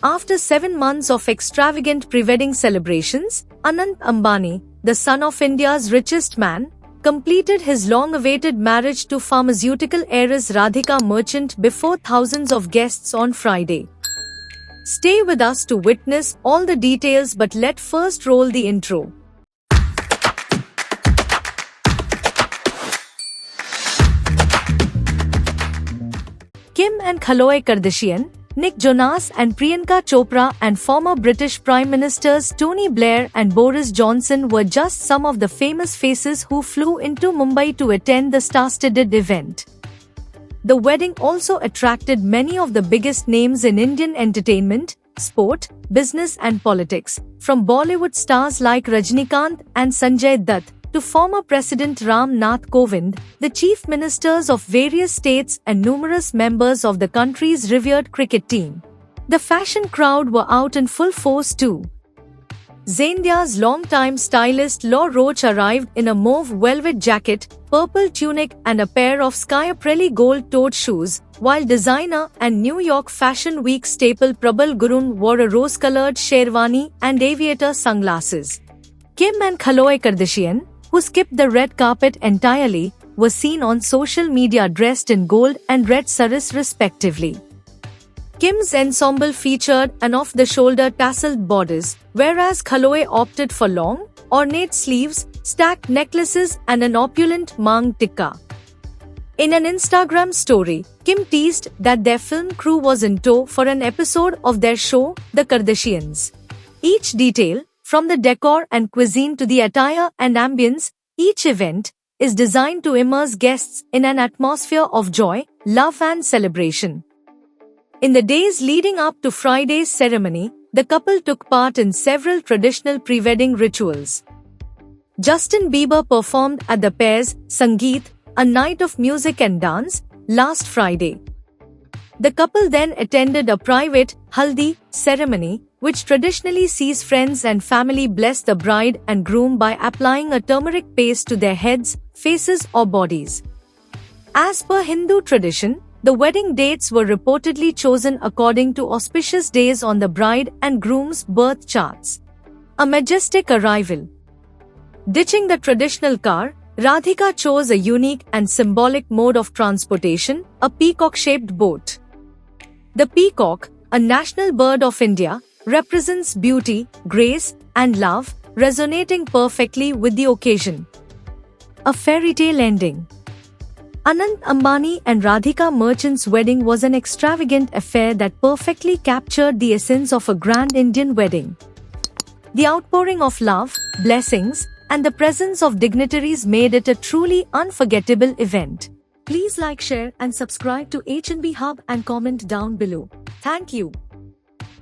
After 7 months of extravagant pre-wedding celebrations, Anant Ambani, the son of India's richest man, completed his long-awaited marriage to pharmaceutical heiress Radhika Merchant before thousands of guests on Friday. Stay with us to witness all the details, but let's first roll the intro. Kim and Khloe Kardashian, Nick Jonas and Priyanka Chopra, and former British Prime Ministers Tony Blair and Boris Johnson were just some of the famous faces who flew into Mumbai to attend the star-studded event. The wedding also attracted many of the biggest names in Indian entertainment, sport, business and politics, from Bollywood stars like Rajinikanth and Sanjay Dutt to former President Ram Nath Kovind, the chief ministers of various states and numerous members of the country's revered cricket team. The fashion crowd were out in full force too. Zendia's longtime stylist Law Roach arrived in a mauve velvet jacket, purple tunic and a pair of Schiaparelli gold-toed shoes, while designer and New York Fashion Week staple Prabal Gurun wore a rose-colored sherwani and aviator sunglasses. Kim and Khloe Kardashian, who skipped the red carpet entirely, were seen on social media dressed in gold and red saris respectively. Kim's ensemble featured an off-the-shoulder tasseled bodice, whereas Khloe opted for long, ornate sleeves, stacked necklaces and an opulent mang tikka. In an Instagram story, Kim teased that their film crew was in tow for an episode of their show, The Kardashians. Each detail, from the decor and cuisine to the attire and ambience, each event is designed to immerse guests in an atmosphere of joy, love and celebration. In the days leading up to Friday's ceremony, the couple took part in several traditional pre-wedding rituals. Justin Bieber performed at the pair's Sangeet, a night of music and dance, last Friday. The couple then attended a private haldi ceremony, which traditionally sees friends and family bless the bride and groom by applying a turmeric paste to their heads, faces or bodies. As per Hindu tradition, the wedding dates were reportedly chosen according to auspicious days on the bride and groom's birth charts. A majestic arrival. Ditching the traditional car, Radhika chose a unique and symbolic mode of transportation, a peacock-shaped boat. The peacock, a national bird of India, represents beauty, grace, and love, resonating perfectly with the occasion. A fairy tale ending. Anant Ambani and Radhika Merchant's wedding was an extravagant affair that perfectly captured the essence of a grand Indian wedding. The outpouring of love, blessings, and the presence of dignitaries made it a truly unforgettable event. Please like, share, and subscribe to H&B Hub and comment down below. Thank you.